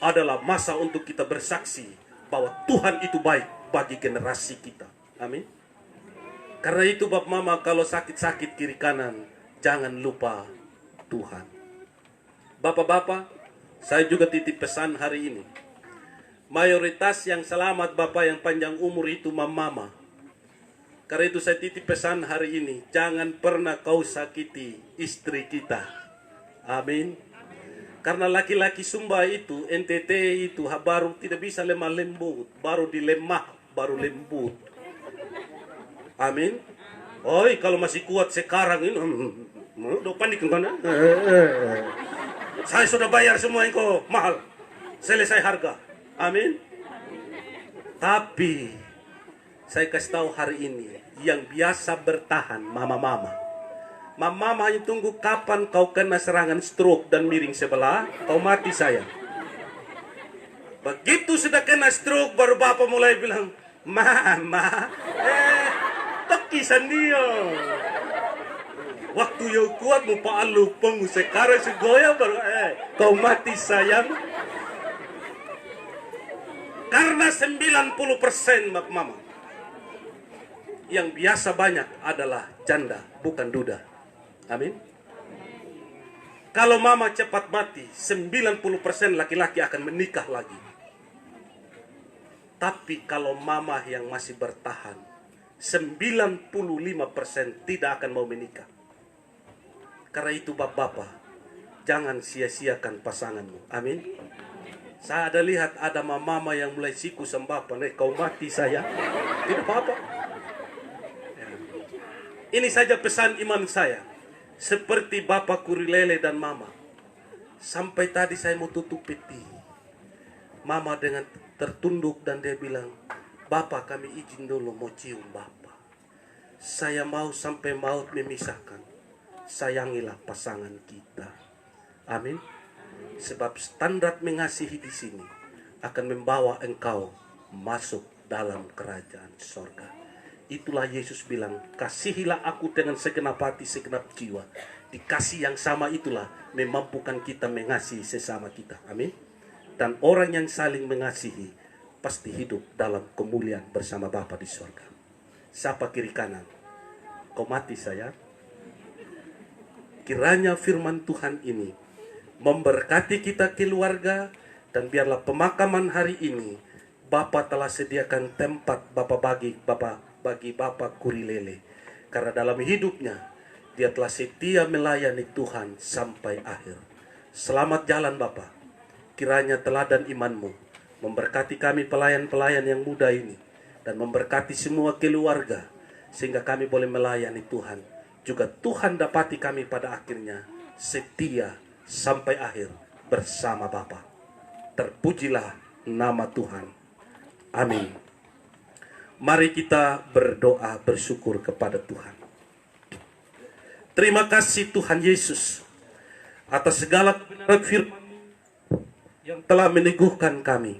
S2: adalah masa untuk kita bersaksi bahwa Tuhan itu baik bagi generasi kita. Amin. Karena itu Bapak Mama, kalau sakit-sakit kiri kanan, jangan lupa Tuhan. Bapak-bapak, saya juga titip pesan hari ini. Mayoritas yang selamat Bapak yang panjang umur itu mama. Karena itu saya titip pesan hari ini, jangan pernah kau sakiti istri kita. Amin. Karena laki-laki Sumba itu, NTT itu baru tidak bisa lemah lembut, baru dilemah, baru lembut. Amin. Oi, kalau masih kuat sekarang ini, udah panik kan? Saya sudah bayar semua engkau mahal, selesai harga. Amin. Tapi saya kasih tahu hari ini, yang biasa bertahan mama-mama. Mama hanya tunggu kapan kau kena serangan stroke dan miring sebelah, kau mati sayang. Begitu sudah kena stroke, baru Bapak mulai bilang, Mama, tokisan dia. Waktu yang kuat mau paalu pengu sekarang segoya baru kau mati sayang. Karena 90% Mama yang biasa banyak adalah janda, bukan duda. Amin. Kalau Mama cepat mati, 90% laki-laki akan menikah lagi. Tapi kalau Mama yang masih bertahan, 95% tidak akan mau menikah. Karena itu Bapak-bapak, jangan sia-siakan pasanganmu. Amin. Saya ada lihat ada mama yang mulai siku sama Bapak, kau mati saya. Tidak apa-apa. Ini saja pesan iman saya. Seperti Bapak Kurilele dan Mama. Sampai tadi saya mau tutup peti. Mama dengan tertunduk dan dia bilang, Bapak kami izin dulu mau cium Bapak. Saya mau sampai maut memisahkan. Sayangilah pasangan kita. Amin. Sebab standar mengasihi di sini akan membawa engkau masuk dalam kerajaan sorga. Itulah Yesus bilang, kasihilah aku dengan segenap hati, segenap jiwa. Dikasih yang sama itulah memampukan kita mengasihi sesama kita. Amin. Dan orang yang saling mengasihi pasti hidup dalam kemuliaan bersama Bapa di sorga. Sapa kiri kanan, kau mati saya. Kiranya firman Tuhan ini memberkati kita keluarga, dan biarlah pemakaman hari ini Bapa telah sediakan tempat bagi Bapak Kurilele. Karena dalam hidupnya dia telah setia melayani Tuhan sampai akhir. Selamat jalan Bapak. Kiranya teladan imanmu memberkati kami pelayan-pelayan yang muda ini, dan memberkati semua keluarga, sehingga kami boleh melayani Tuhan. Juga Tuhan dapati kami pada akhirnya setia sampai akhir bersama Bapa. Terpujilah nama Tuhan. Amin. Mari kita berdoa bersyukur kepada Tuhan. Terima kasih Tuhan Yesus atas segala kebenaran firman yang telah meneguhkan kami,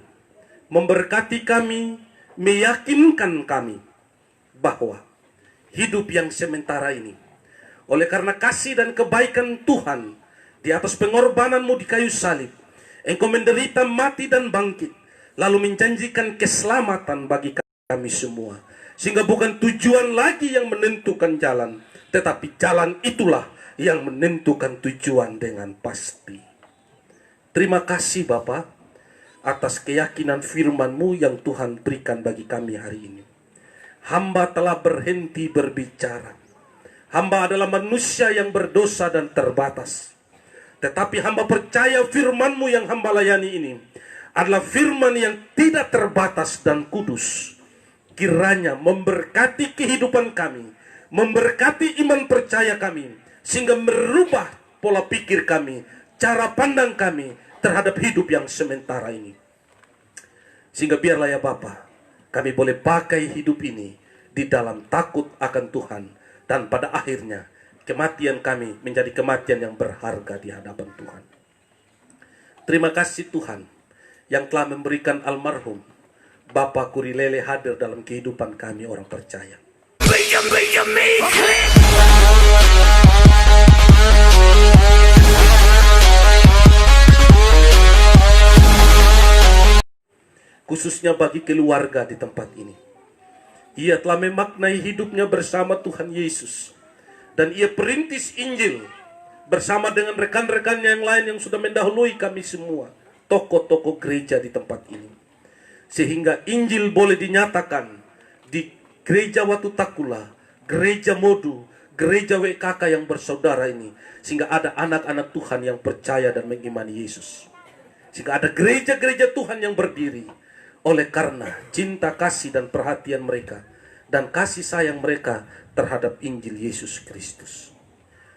S2: memberkati kami, meyakinkan kami bahwa hidup yang sementara ini, oleh karena kasih dan kebaikan Tuhan di atas pengorbananmu di kayu salib, engkau menderita, mati dan bangkit, lalu menjanjikan keselamatan bagi kami semua. Sehingga bukan tujuan lagi yang menentukan jalan, tetapi jalan itulah yang menentukan tujuan dengan pasti. Terima kasih Bapa atas keyakinan firman-Mu yang Tuhan berikan bagi kami hari ini. Hamba telah berhenti berbicara. Hamba adalah manusia yang berdosa dan terbatas. Tetapi hamba percaya firman-Mu yang hamba layani ini adalah firman yang tidak terbatas dan kudus. Kiranya memberkati kehidupan kami, memberkati iman percaya kami, sehingga merubah pola pikir kami, cara pandang kami terhadap hidup yang sementara ini. Sehingga biarlah ya Bapa, kami boleh pakai hidup ini di dalam takut akan Tuhan, dan pada akhirnya kematian kami menjadi kematian yang berharga di hadapan Tuhan. Terima kasih Tuhan yang telah memberikan almarhum Bapak Kurilele hadir dalam kehidupan kami orang percaya. Khususnya bagi keluarga di tempat ini. Ia telah memaknai hidupnya bersama Tuhan Yesus. Dan ia perintis Injil bersama dengan rekan-rekannya yang lain yang sudah mendahului kami semua. Tokoh-tokoh gereja di tempat ini. Sehingga Injil boleh dinyatakan di gereja Watu Takula, gereja Modu, gereja WKK yang bersaudara ini. Sehingga ada anak-anak Tuhan yang percaya dan mengimani Yesus. Sehingga ada gereja-gereja Tuhan yang berdiri. Oleh karena cinta kasih dan perhatian mereka. Dan kasih sayang mereka terhadap Injil Yesus Kristus.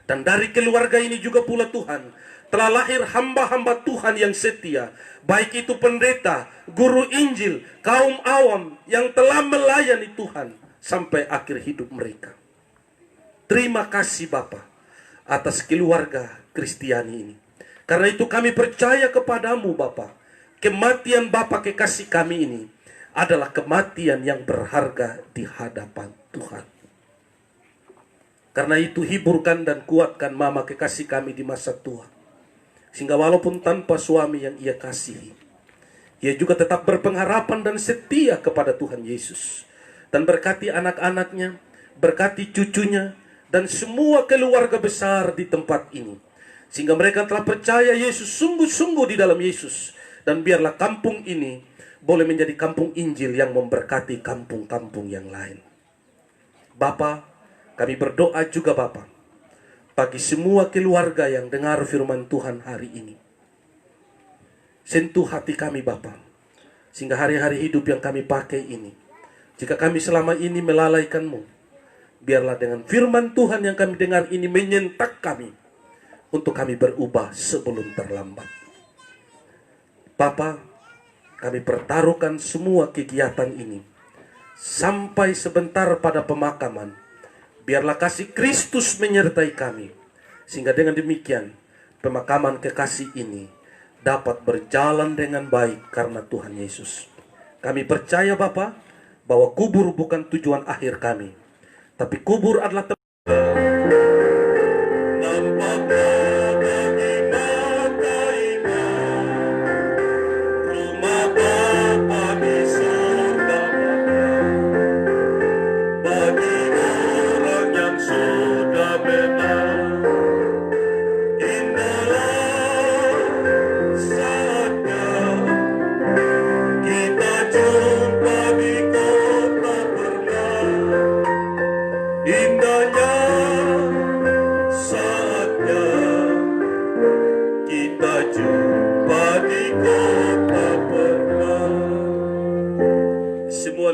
S2: Dan dari keluarga ini juga pula Tuhan telah lahir hamba-hamba Tuhan yang setia. Baik itu pendeta, guru Injil, kaum awam yang telah melayani Tuhan sampai akhir hidup mereka. Terima kasih Bapa atas keluarga Kristiani ini. Karena itu kami percaya kepadamu Bapa. Kematian Bapa kekasih kami ini adalah kematian yang berharga di hadapan Tuhan. Karena itu hiburkan dan kuatkan mama kekasih kami di masa tua. Sehingga walaupun tanpa suami yang ia kasihi, ia juga tetap berpengharapan dan setia kepada Tuhan Yesus. Dan berkati anak-anaknya, berkati cucunya, dan semua keluarga besar di tempat ini. Sehingga mereka telah percaya Yesus sungguh-sungguh di dalam Yesus. Dan biarlah kampung ini boleh menjadi kampung Injil yang memberkati kampung-kampung yang lain. Bapa, kami berdoa juga Bapa, bagi semua keluarga yang dengar firman Tuhan hari ini. Sentuh hati kami Bapa, sehingga hari-hari hidup yang kami pakai ini, jika kami selama ini melalaikan-Mu, biarlah dengan firman Tuhan yang kami dengar ini menyentak kami, untuk kami berubah sebelum terlambat. Bapa, kami pertaruhkan semua kegiatan ini, sampai sebentar pada pemakaman. Biarlah kasih Kristus menyertai kami. Sehingga dengan demikian, pemakaman kekasih ini dapat berjalan dengan baik karena Tuhan Yesus. Kami percaya Bapa, bahwa kubur bukan tujuan akhir kami. Tapi kubur adalah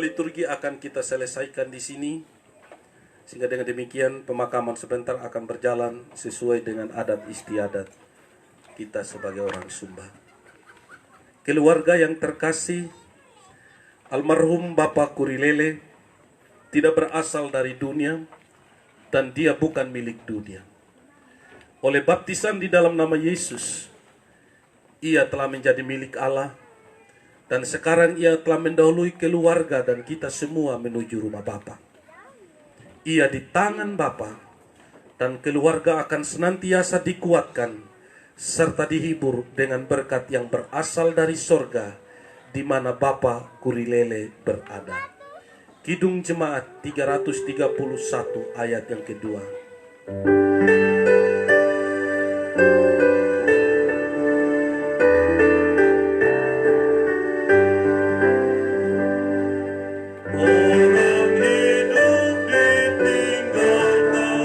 S2: liturgi akan kita selesaikan di sini, sehingga dengan demikian pemakaman sebentar akan berjalan sesuai dengan adat istiadat kita sebagai orang Sumba. Keluarga yang terkasih, almarhum Bapak Kurilele tidak berasal dari dunia dan dia bukan milik dunia. Oleh baptisan di dalam nama Yesus, ia telah menjadi milik Allah. Dan sekarang ia telah mendahului keluarga dan kita semua menuju rumah Bapa. Ia di tangan Bapa dan keluarga akan senantiasa dikuatkan serta dihibur dengan berkat yang berasal dari sorga di mana Bapa Kurilele berada. Kidung Jemaat 331 ayat yang kedua. Orang hidup ditinggalkan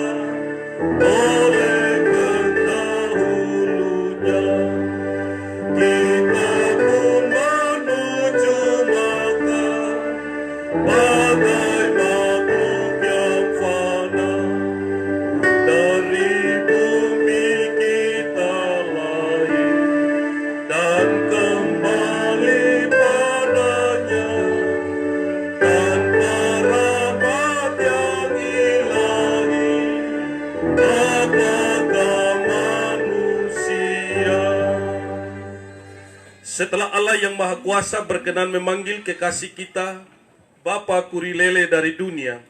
S2: oleh pendahulunya, kita pun menuju makan bagai makhluk yang fana. Dari bumi kita lahir dan kembali padanya, tanpa rahmat yang ilahi, apakah manusia? Setelah Allah yang Maha Kuasa berkenan memanggil kekasih kita, Bapa Kurilele dari dunia,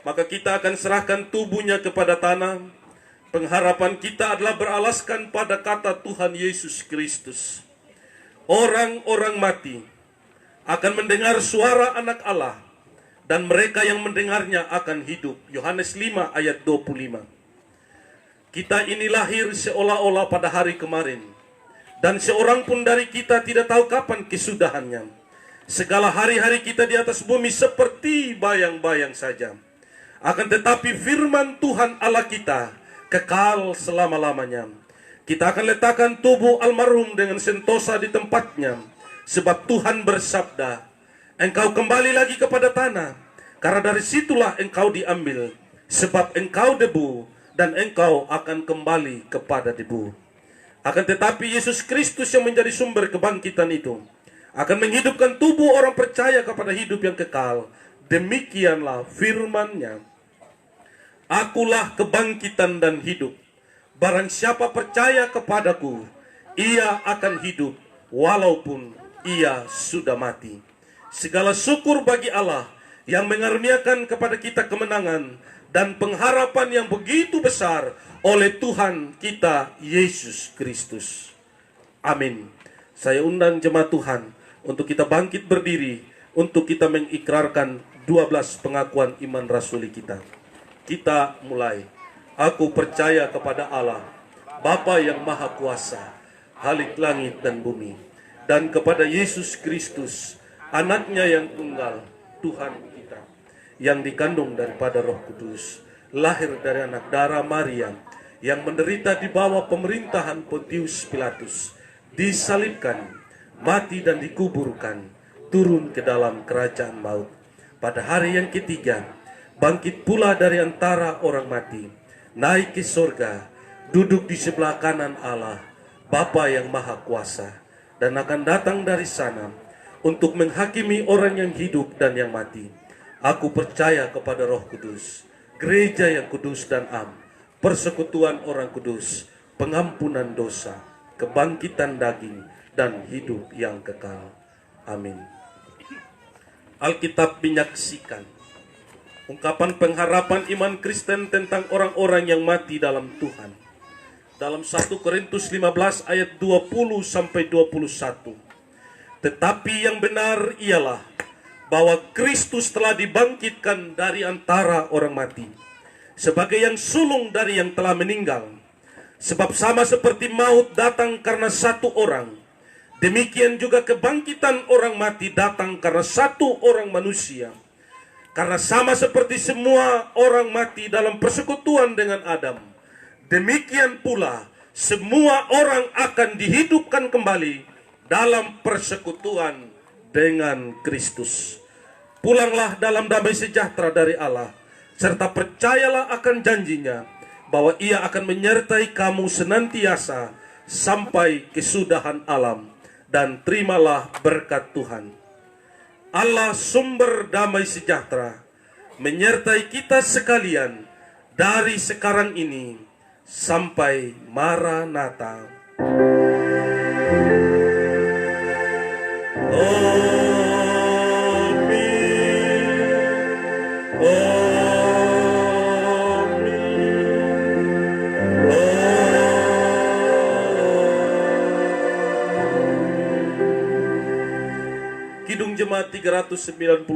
S2: maka kita akan serahkan tubuhnya kepada tanah. Pengharapan kita adalah beralaskan pada kata Tuhan Yesus Kristus. Orang-orang mati akan mendengar suara anak Allah, dan mereka yang mendengarnya akan hidup. Yohanes 5 ayat 25. Kita ini lahir seolah-olah pada hari kemarin, dan seorang pun dari kita tidak tahu kapan kesudahannya. Segala hari-hari kita di atas bumi seperti bayang-bayang saja. Akan tetapi firman Tuhan Allah kita kekal selama-lamanya. Kita akan letakkan tubuh almarhum dengan sentosa di tempatnya, sebab Tuhan bersabda, engkau kembali lagi kepada tanah, karena dari situlah engkau diambil, sebab engkau debu, dan engkau akan kembali kepada debu. Akan tetapi Yesus Kristus yang menjadi sumber kebangkitan itu akan menghidupkan tubuh orang percaya kepada hidup yang kekal. Demikianlah firman-Nya. Akulah kebangkitan dan hidup. Barang siapa percaya kepadaku, ia akan hidup walaupun ia sudah mati. Segala syukur bagi Allah yang mengaruniakan kepada kita kemenangan dan pengharapan yang begitu besar oleh Tuhan kita Yesus Kristus. Amin. Saya undang jemaat Tuhan untuk kita bangkit berdiri, untuk kita mengikrarkan 12 pengakuan iman rasuli kita. Kita mulai. Aku percaya kepada Allah, Bapa yang Maha Kuasa, Khalik langit dan bumi, dan kepada Yesus Kristus, Anak-Nya yang tunggal, Tuhan kita, yang dikandung daripada Roh Kudus, lahir dari anak darah Maria, yang menderita di bawah pemerintahan Pontius Pilatus, disalibkan, mati dan dikuburkan, turun ke dalam kerajaan maut. Pada hari yang ketiga, bangkit pula dari antara orang mati, naik ke surga, duduk di sebelah kanan Allah, Bapa yang Maha Kuasa, dan akan datang dari sana untuk menghakimi orang yang hidup dan yang mati. Aku percaya kepada Roh Kudus, gereja yang kudus dan am, persekutuan orang kudus, pengampunan dosa, kebangkitan daging, dan hidup yang kekal. Amin. Alkitab menyaksikan ungkapan pengharapan iman Kristen tentang orang-orang yang mati dalam Tuhan. Dalam 1 Korintus 15 ayat 20 sampai 21. Tetapi yang benar ialah bahwa Kristus telah dibangkitkan dari antara orang mati, sebagai yang sulung dari yang telah meninggal. Sebab sama seperti maut datang karena satu orang, demikian juga kebangkitan orang mati datang karena satu orang manusia. Karena sama seperti semua orang mati dalam persekutuan dengan Adam, demikian pula semua orang akan dihidupkan kembali dalam persekutuan dengan Kristus. Pulanglah dalam damai sejahtera dari Allah, serta percayalah akan janjinya bahwa Ia akan menyertai kamu senantiasa sampai kesudahan alam, dan terimalah berkat Tuhan. Allah sumber damai sejahtera menyertai kita sekalian dari sekarang ini sampai Maranatha. Kidung Jemaat 393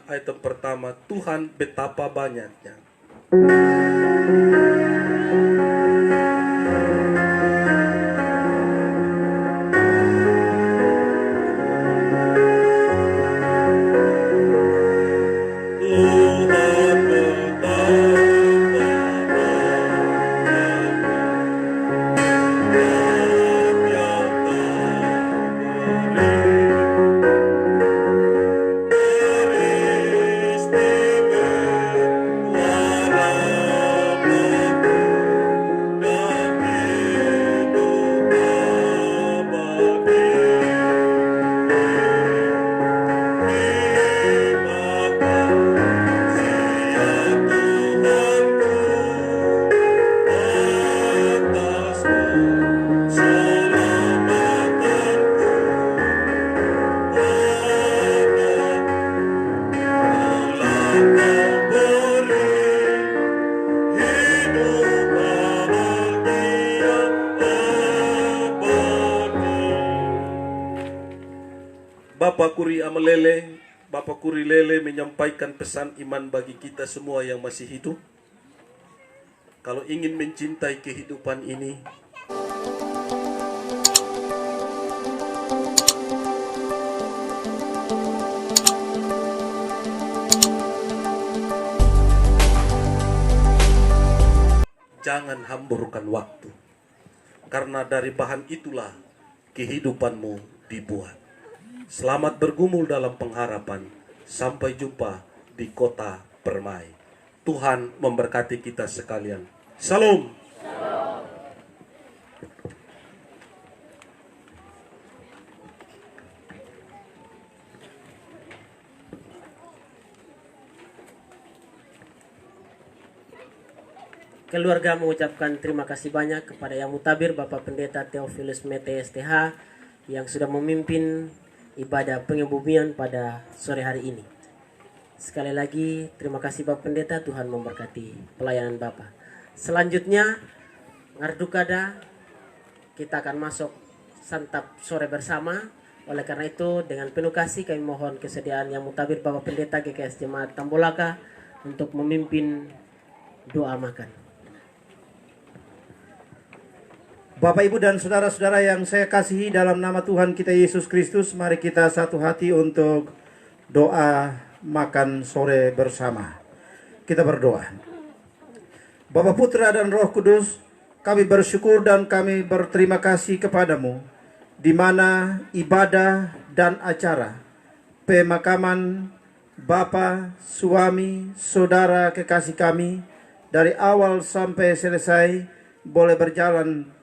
S2: ayat yang pertama, Tuhan betapa banyaknya. Bapak Kuri Amelele, Bapak Kuri Lele menyampaikan pesan iman bagi kita semua yang masih hidup. Kalau ingin mencintai kehidupan ini, jangan hamburkan waktu. Karena dari bahan itulah kehidupanmu dibuat. Selamat bergumul dalam pengharapan. Sampai jumpa di kota permai. Tuhan memberkati kita sekalian. Salam.
S1: Keluarga mengucapkan terima kasih banyak kepada Yang Mutabir Bapak Pendeta Theophilus Mete STH yang sudah memimpin ibadah pengebumian pada sore hari ini. Sekali lagi terima kasih Bapak Pendeta, Tuhan memberkati pelayanan Bapak. Selanjutnya Ngardukada kita akan masuk santap sore bersama. Oleh karena itu dengan penuh kasih kami mohon kesediaan Yang Mutabir Bapak Pendeta GKS Jemaat Tambolaka untuk memimpin doa makan.
S3: Bapak, Ibu, dan saudara-saudara yang saya kasihi dalam nama Tuhan kita Yesus Kristus, mari kita satu hati untuk doa makan sore bersama. Kita berdoa. Bapa, Putra, dan Roh Kudus, kami bersyukur dan kami berterima kasih kepadamu, di mana ibadah dan acara pemakaman Bapa, suami, saudara kekasih kami, dari awal sampai selesai boleh berjalan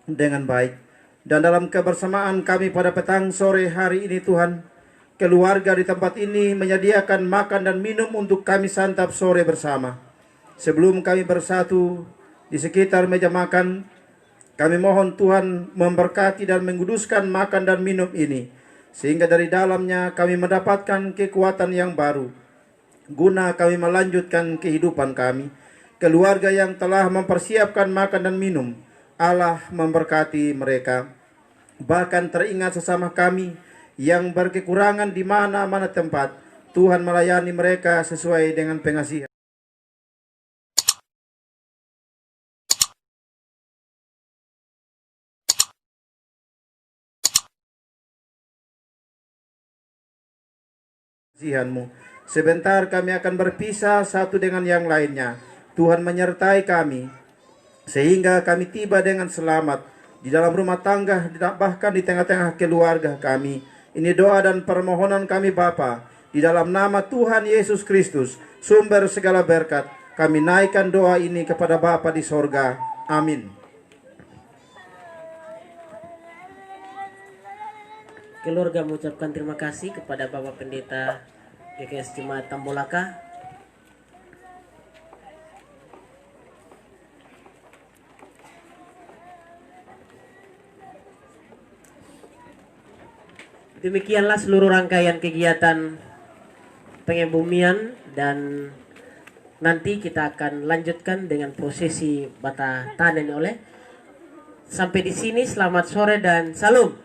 S3: dengan baik. Dan dalam kebersamaan kami pada petang sore hari ini Tuhan, keluarga di tempat ini menyediakan makan dan minum untuk kami santap sore bersama. Sebelum kami bersatu di sekitar meja makan, kami mohon Tuhan memberkati dan menguduskan makan dan minum ini, sehingga dari dalamnya kami mendapatkan kekuatan yang baru, guna kami melanjutkan kehidupan kami. Keluarga yang telah mempersiapkan makan dan minum, Allah memberkati mereka. Bahkan teringat sesama kami yang berkekurangan di mana-mana tempat, Tuhan melayani mereka sesuai dengan pengasihan. Sebentar kami akan berpisah satu dengan yang lainnya. Tuhan menyertai kami sehingga kami tiba dengan selamat di dalam rumah tangga, bahkan di tengah-tengah keluarga kami. Ini doa dan permohonan kami Bapa, di dalam nama Tuhan Yesus Kristus, sumber segala berkat. Kami naikkan doa ini kepada Bapa di sorga. Amin.
S1: Keluarga mengucapkan terima kasih kepada Bapak Pendeta GKS Jemaat Tambolaka. Demikianlah seluruh rangkaian kegiatan pengebumian, dan nanti kita akan lanjutkan dengan prosesi bata tanen oleh. Sampai di sini, selamat sore dan salam.